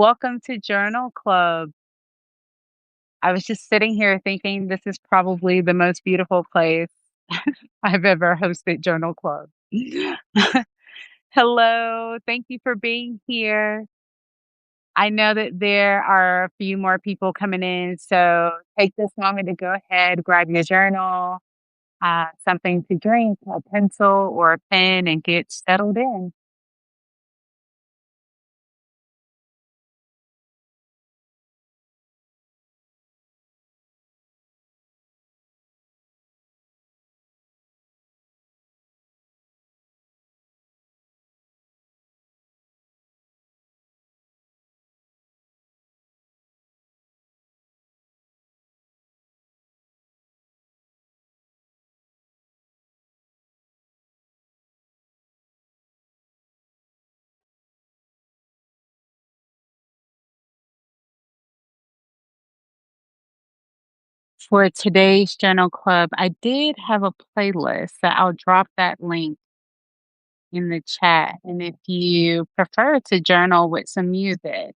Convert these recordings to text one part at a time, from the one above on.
Welcome to Journal Club. I was just sitting here thinking this is probably the most beautiful place I've ever hosted Journal Club. Hello, thank you for being here. I know that there are a few more people coming in, so take this moment to go ahead, grab your journal, something to drink, a pencil or a pen, and get settled in. For today's Journal Club, I did have a playlist, so I'll drop that link in the chat. And if you prefer to journal with some music,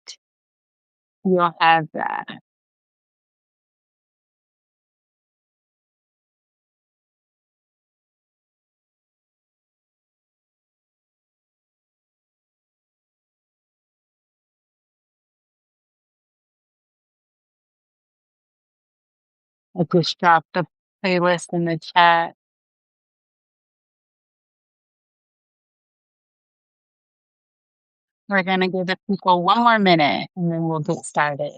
you'll have that. I just dropped the playlist in the chat. We're going to give the people one more minute and then we'll get started.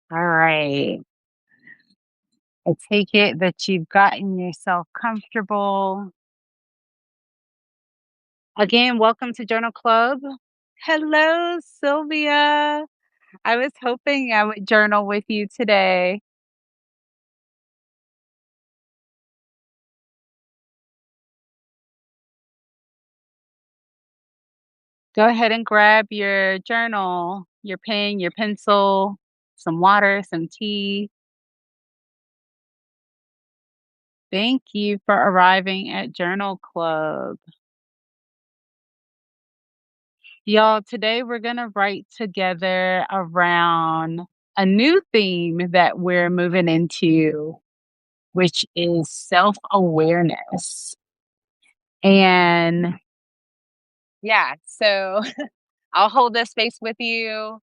All right. I take it that you've gotten yourself comfortable. Again, welcome to Journal Club. Hello, Sylvia. I was hoping I would journal with you today. Go ahead and grab your journal, your pen, your pencil, some water, some tea. Thank you for arriving at Journal Club. Y'all, today we're going to write together around a new theme that we're moving into, which is self awareness. And yeah, so I'll hold this space with you.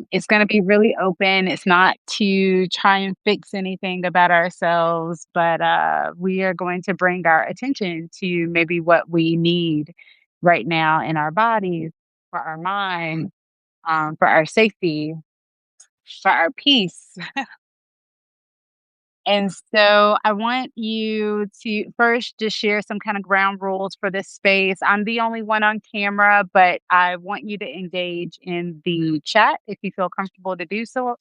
It's going to be really open. It's not to try and fix anything about ourselves, but we are going to bring our attention to maybe what we need right now in our bodies, for our mind, for our safety, for our peace. And so I want you to first just share some kind of ground rules for this space. I'm the only one on camera, but I want you to engage in the chat if you feel comfortable to do so.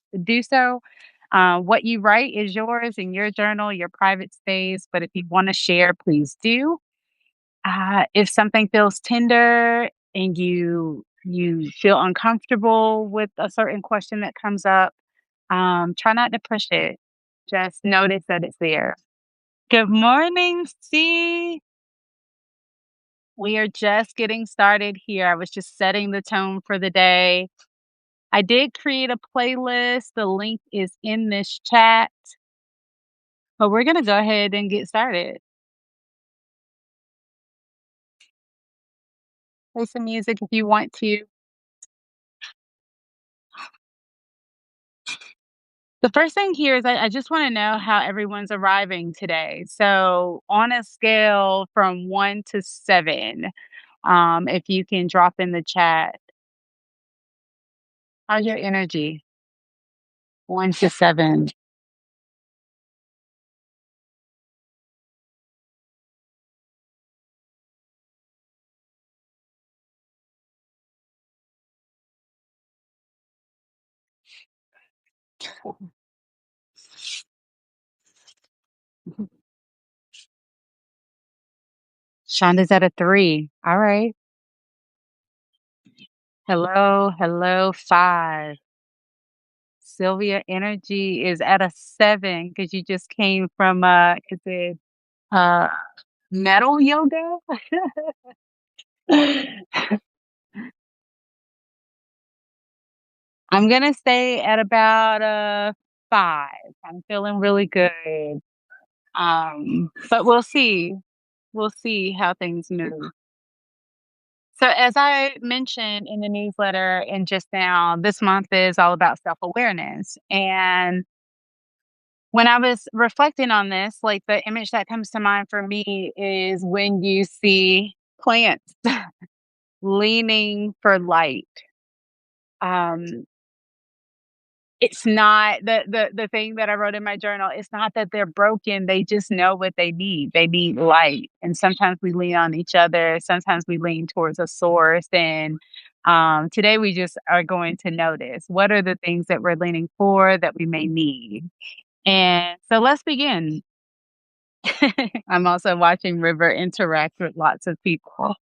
What you write is yours in your journal, your private space. But if you want to share, please do. If something feels tender and you feel uncomfortable with a certain question that comes up, try not to push it. Just notice that it's there. Good morning, C. We are just getting started here. I was just setting the tone for the day. I did create a playlist. The link is in this chat, but we're going to go ahead and get started. Play some music if you want to. The first thing here is I just want to know how everyone's arriving today. So, on a scale from 1 to 7, if you can drop in the chat, how's your energy? 1 to 7. Shonda's at a 3. All right. Hello, hello, 5. Sylvia energy is at a 7 because you just came from is it uh metal yoga? I'm gonna stay at about a 5. I'm feeling really good. But we'll see. We'll see how things move. So, as I mentioned in the newsletter and just now, this month is all about self awareness. And when I was reflecting on this, like the image that comes to mind for me is when you see plants leaning for light. Um, it's not the thing that I wrote in my journal. It's not that they're broken. They just know what they need. They need light. And sometimes we lean on each other. Sometimes we lean towards a source. And today we just are going to notice what are the things that we're leaning for that we may need. And so let's begin. I'm also watching River interact with lots of people.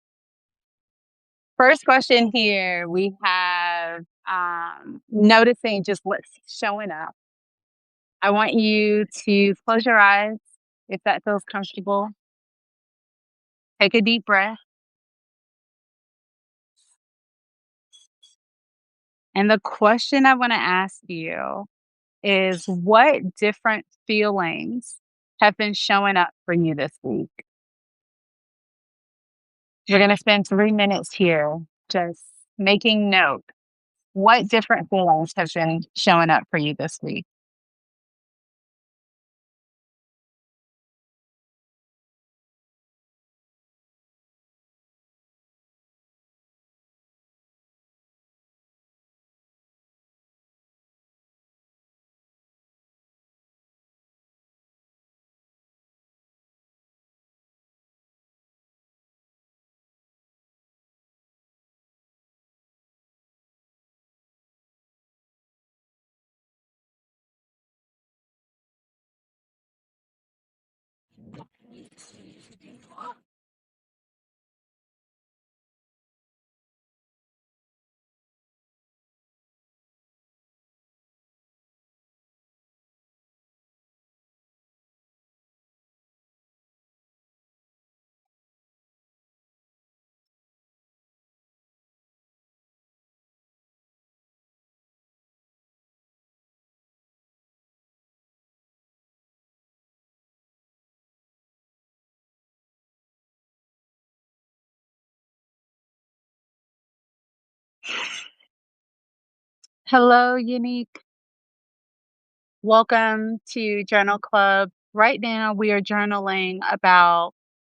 First question here we have noticing just what's showing up. I want you to close your eyes if that feels comfortable. Take a deep breath. And the question I want to ask you is what different feelings have been showing up for you this week? You're going to spend 3 minutes here just making note. What different feelings have been showing up for you this week? Hello, Unique. Welcome to Journal Club. Right now, we are journaling about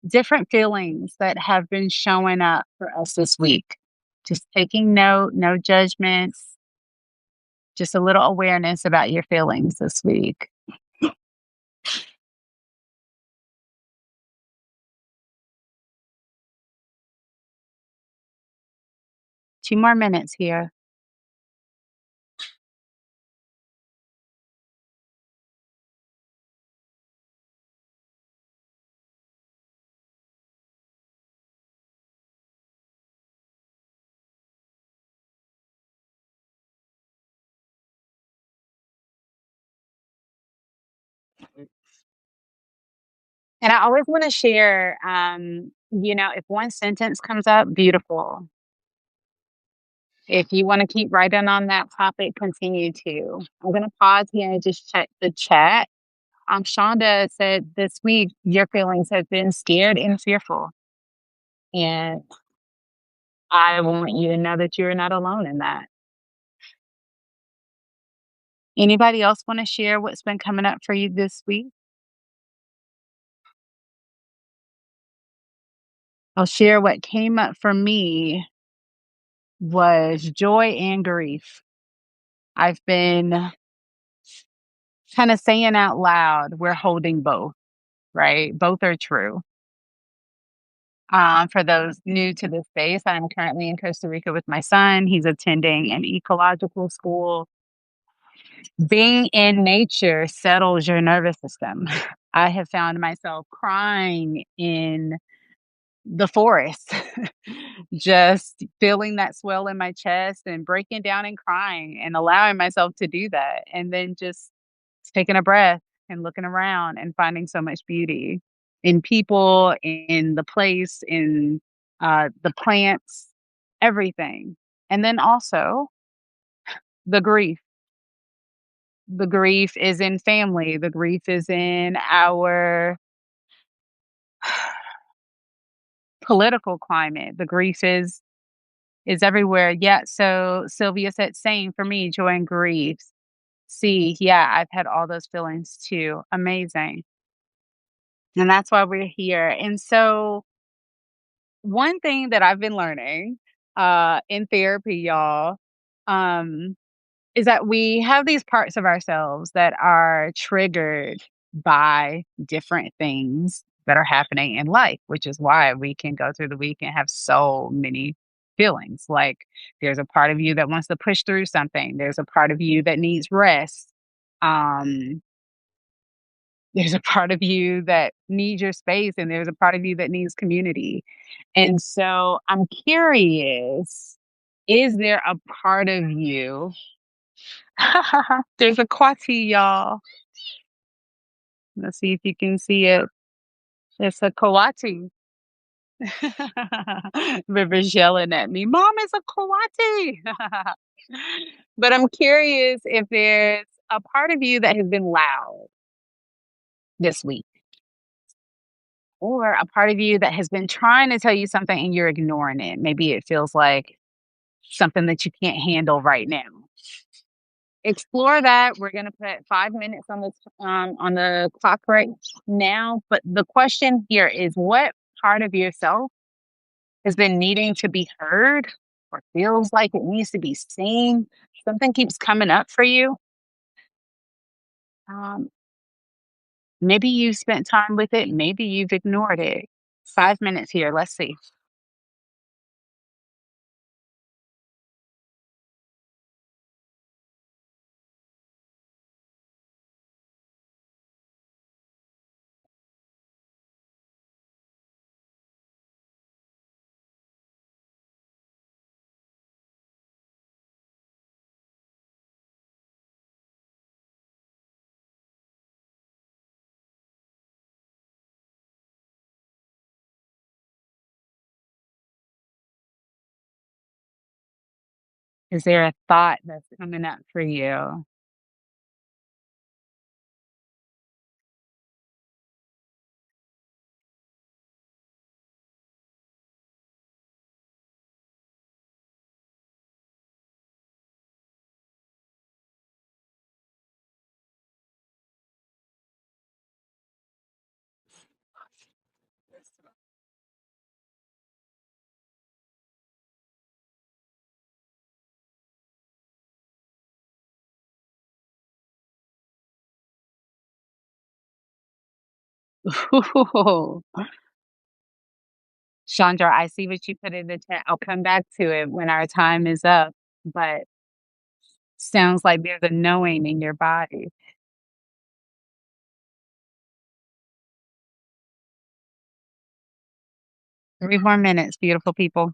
different feelings that have been showing up for us this week. Just taking note, no judgments, just a little awareness about your feelings this week. 2 more minutes here. And I always want to share, if one sentence comes up, beautiful. If you want to keep writing on that topic, continue to. I'm going to pause here and just check the chat. Shonda said this week your feelings have been scared and fearful. And I want you to know that you're not alone in that. Anybody else want to share what's been coming up for you this week? I'll share what came up for me was joy and grief. I've been kind of saying out loud, we're holding both, right? Both are true. For those new to this space, I'm currently in Costa Rica with my son. He's attending an ecological school. Being in nature settles your nervous system. I have found myself crying in the forest. Just feeling that swell in my chest and breaking down and crying and allowing myself to do that, and then just taking a breath and looking around and finding so much beauty in people, in the place, in, the plants, everything. And then also the grief. The grief is in family, the grief is in our political climate, the grief is everywhere. Yeah, so Sylvia said, "Same for me, joy and grief." See, yeah, I've had all those feelings too. Amazing. And that's why we're here. And so one thing that I've been learning in therapy, y'all, um, is that we have these parts of ourselves that are triggered by different things that are happening in life, which is why we can go through the week and have so many feelings. Like there's a part of you that wants to push through something, there's a part of you that needs rest. Um, there's a part of you that needs your space, and there's a part of you that needs community. And so I'm curious, is there a part of you there's a Kwati, y'all. Let's see if you can see it. It's a Kawati. River's yelling at me, Mom, it's a Kawati. But I'm curious if there's a part of you that has been loud this week, or a part of you that has been trying to tell you something and you're ignoring it. Maybe it feels like something that you can't handle right now. Explore that. We're gonna put 5 minutes on the clock right now. But the question here is, what part of yourself has been needing to be heard or feels like it needs to be seen? Something keeps coming up for you. Um, Maybe you've spent time with it, maybe you've ignored it. 5 minutes here. Let's see. Is there a thought that's coming up for you? Chandra, I see what you put in the chat. I'll come back to it when our time is up, but sounds like there's a knowing in your body. 3 more minutes, beautiful people.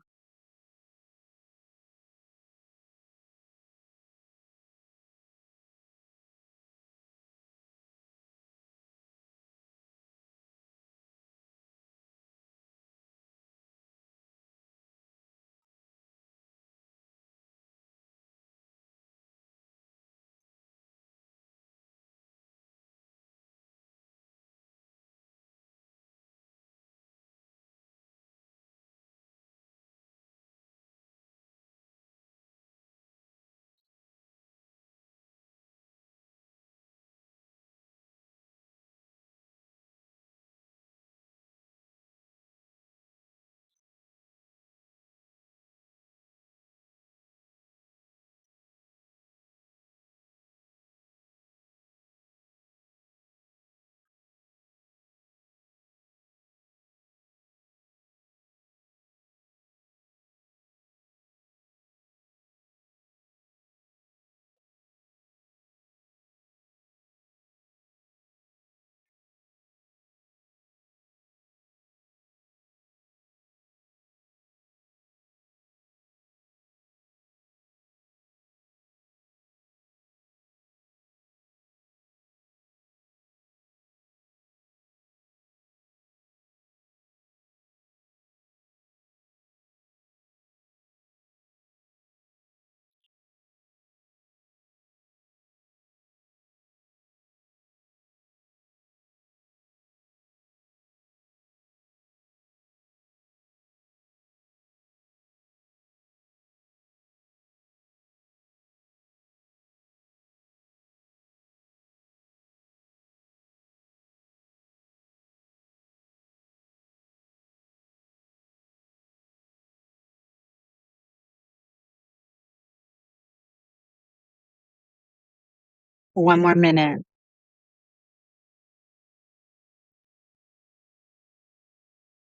One more minute.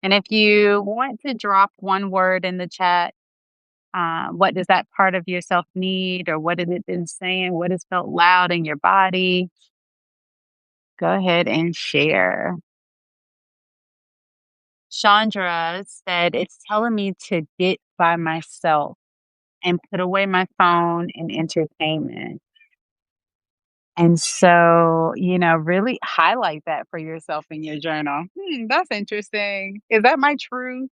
And if you want to drop one word in the chat, what does that part of yourself need, or what has it been saying? What has felt loud in your body? Go ahead and share. Chandra said, it's telling me to get by myself and put away my phone and entertainment. And so, really highlight that for yourself in your journal. That's interesting. Is that my truth?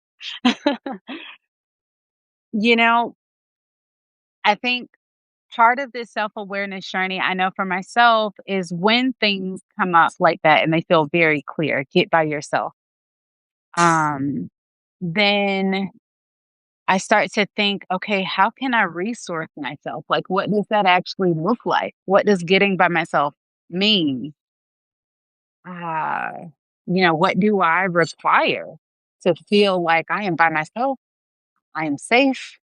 you know, I think part of this self awareness journey, I know for myself, is when things come up like that and they feel very clear, get by yourself. Um, then I start to think, okay, how can I resource myself? Like, what does that actually look like? What does getting by myself mean? Uh, what do I require to feel like I am by myself? I am safe.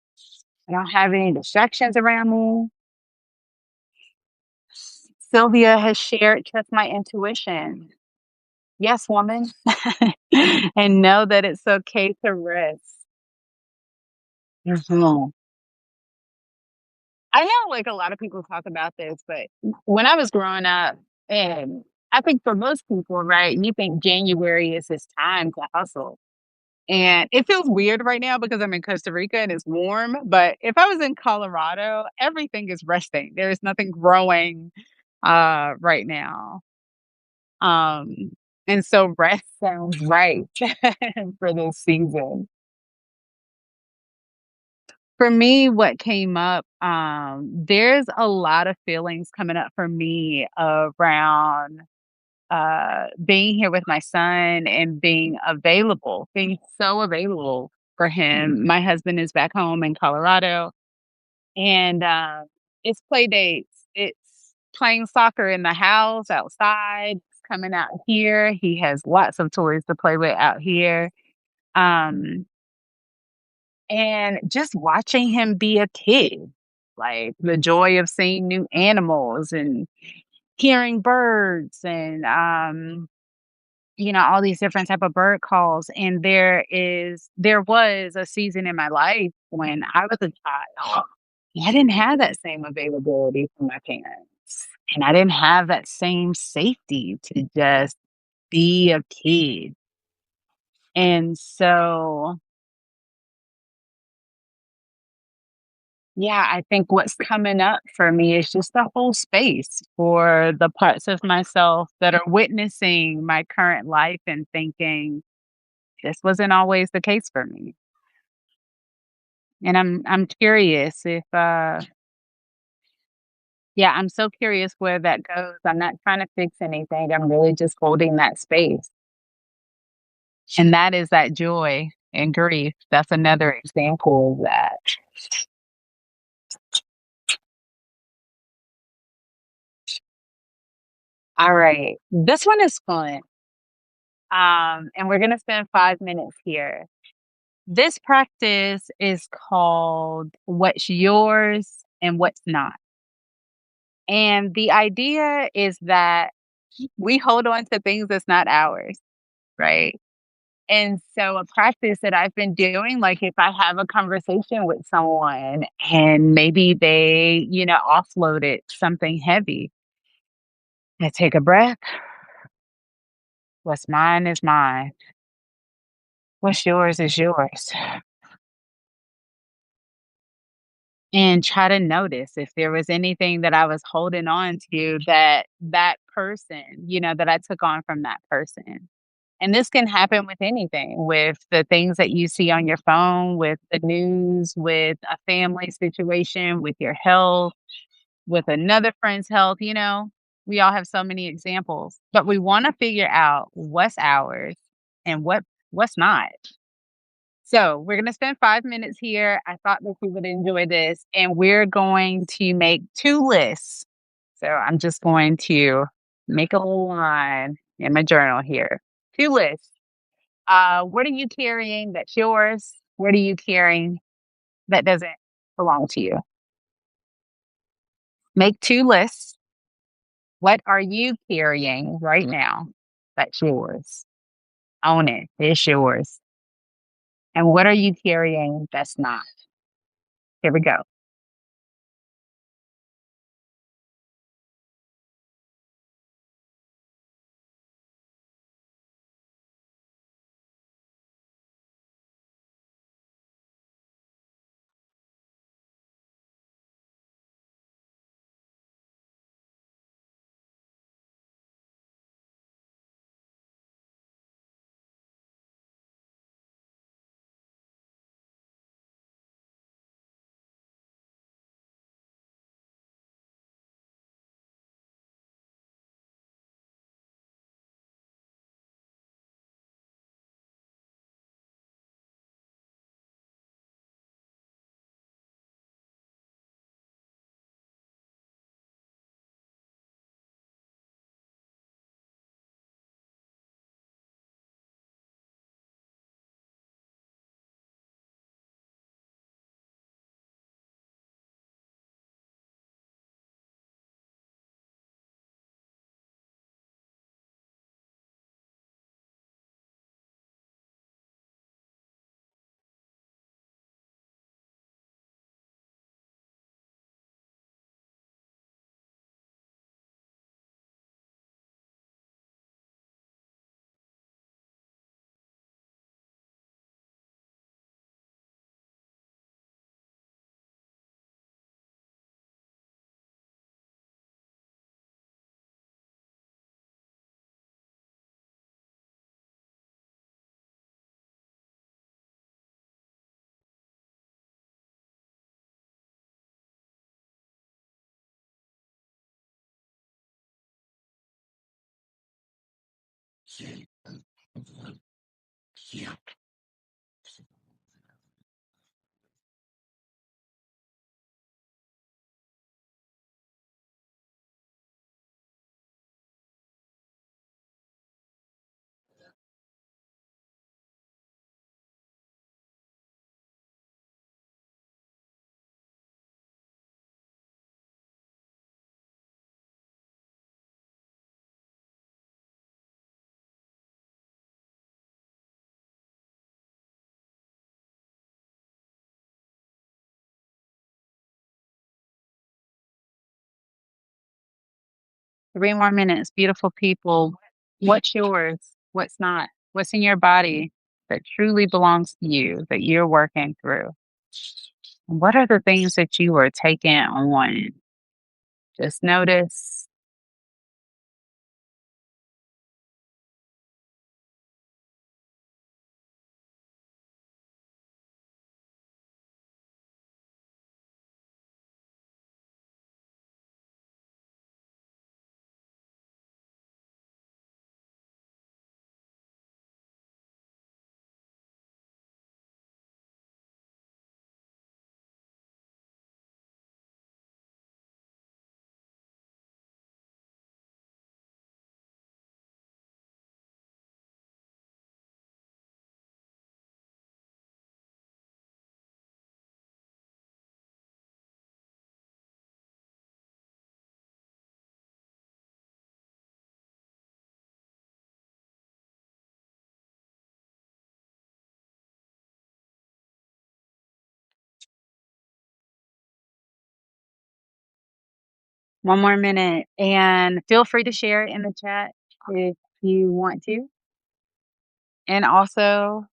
I don't have any distractions around me. Sylvia has shared, trust my intuition. Yes, woman. And know that it's okay to rest. Mhm. I know, like, a lot of people talk about this, but when I was growing up, and I think for most people, right, you think January is this time to hustle. And it feels weird right now because I'm in Costa Rica and it's warm. But if I was in Colorado, everything is resting. There is nothing growing right now. Um, and so rest sounds right for this season. For me, what came up, there's a lot of feelings coming up for me around being here with my son and being so available for him. My husband is back home in Colorado, and it's play dates. It's playing soccer in the house, outside, it's coming out here. He has lots of toys to play with out here. Um, and just watching him be a kid, like the joy of seeing new animals and hearing birds and all these different type of bird calls. And there was a season in my life when I was a child. I didn't have that same availability from my parents. And I didn't have that same safety to just be a kid. And so, yeah, I think what's coming up for me is just the whole space for the parts of myself that are witnessing my current life and thinking, this wasn't always the case for me. And I'm curious if yeah, I'm so curious where that goes. I'm not trying to fix anything. I'm really just holding that space. And that is that joy and grief. That's another example of that. All right. This one is fun. And we're gonna spend 5 minutes here. This practice is called what's yours and what's not. And the idea is that we hold on to things that's not ours, right? And so a practice that I've been doing, like if I have a conversation with someone and maybe they, offloaded something heavy, I take a breath. What's mine is mine. What's yours is yours. And try to notice if there was anything that I was holding on to that person, that I took on from that person. And this can happen with anything, with the things that you see on your phone, with the news, with a family situation, with your health, with another friend's health. We all have so many examples, but we want to figure out what's ours and what's not. So we're going to spend 5 minutes here. I thought that you would enjoy this, and we're going to make two lists. So I'm just going to make a little line in my journal here. Two lists. What are you carrying that's yours? What are you carrying that doesn't belong to you? Make two lists. What are you carrying right now that's yours? Own it. It's yours. And what are you carrying that's not? Here we go. 3 more minutes, beautiful people. What's yours? What's not? What's in your body that truly belongs to you that you're working through? What are the things that you are taking on? Just notice. One more minute, and feel free to share it in the chat if you want to. And also,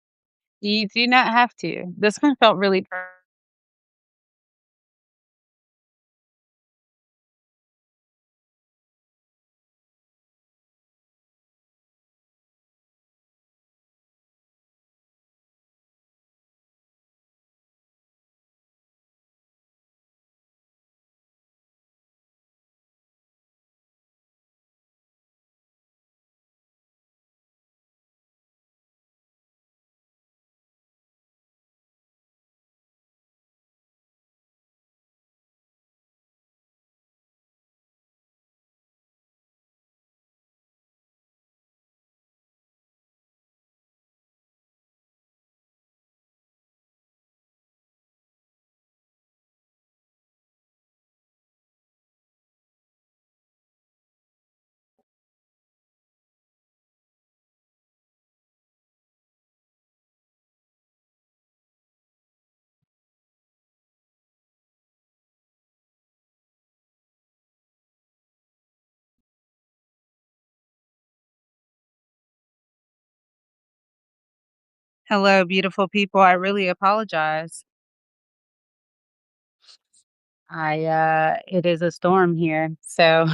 you do not have to. This one felt really Hello, beautiful people. I really apologize. It is a storm here, so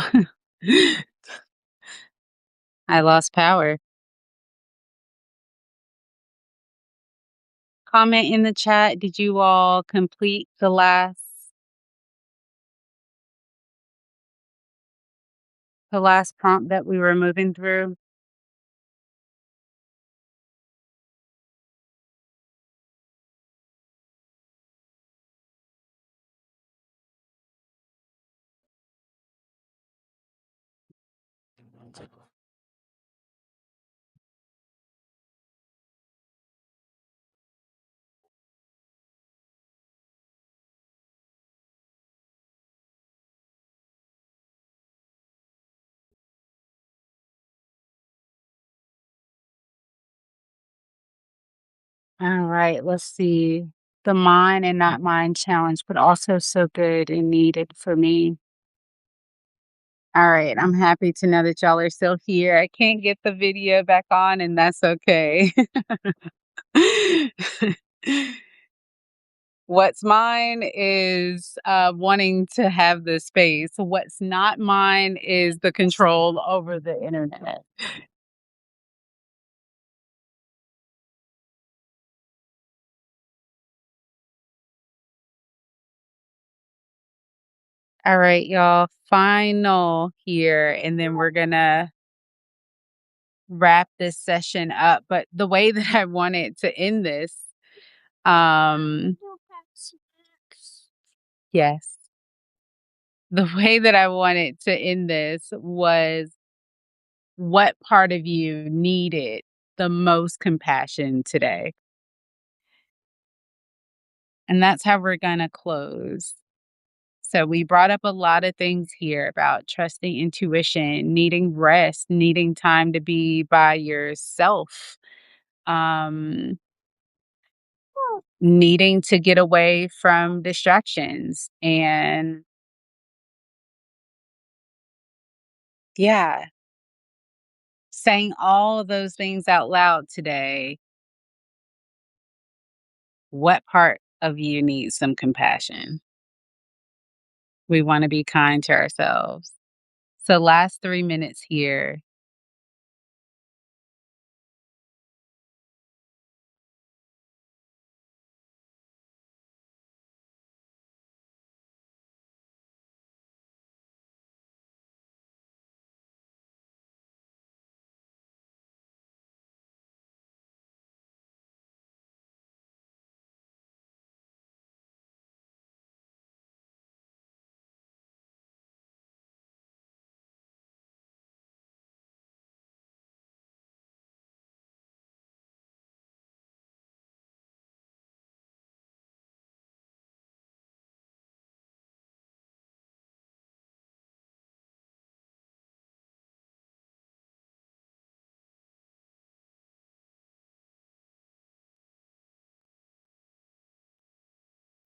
I lost power. Comment in the chat. Did you all complete the last prompt that we were moving through? All right, let's see. The mind and not mind challenge, but also so good and needed for me. All right, I'm happy to know that y'all are still here. I can't get the video back on, and that's okay. What's mine is wanting to have the space. What's not mine is the control over the internet. All right, y'all. Final here, and then we're gonna wrap this session up. But the way that I wanted to end this, um, yes, the way that I wanted to end this was what part of you needed the most compassion today? And that's how we're going to close. So, we brought up a lot of things here about trusting intuition, needing rest, needing time to be by yourself, um, needing to get away from distractions. And yeah, saying all of those things out loud today, what part of you needs some compassion? We want to be kind to ourselves. So, last 3 minutes here.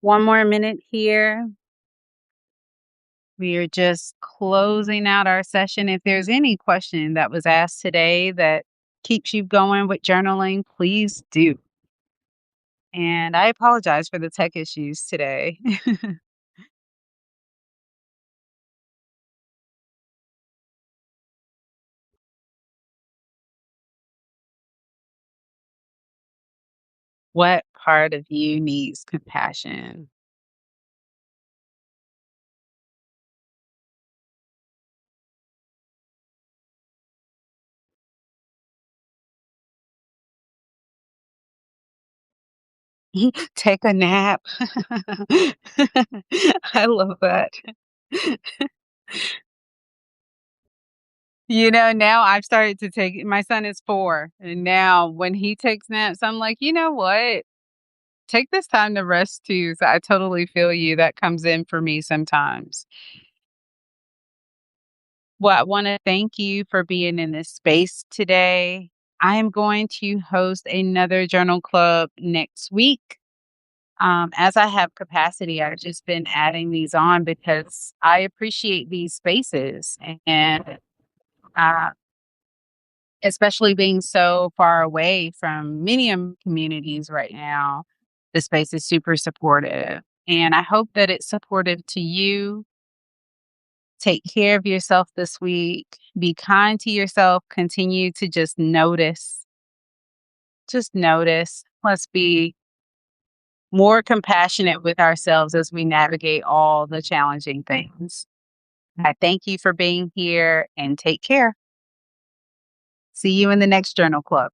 One more minute here. We are just closing out our session. If there's any question that was asked today that keeps you going with journaling, please do. And I apologize for the tech issues today. What part of you needs compassion? Take a nap. I love that. Now I've started to take my son is 4, and now when he takes naps, I'm like, "You know what? Take this time to rest too." So I totally feel you. That comes in for me sometimes. Well, I wanna thank you for being in this space today. I am going to host another journal club next week. As I have capacity, I've just been adding these on because I appreciate these spaces, and, uh especially being so far away from many communities right now. The space is super supportive. And I hope that it's supportive to you. Take care of yourself this week. Be kind to yourself. Continue to just notice. Just notice. Let's be more compassionate with ourselves as we navigate all the challenging things. I thank you for being here and take care. See you in the next journal club.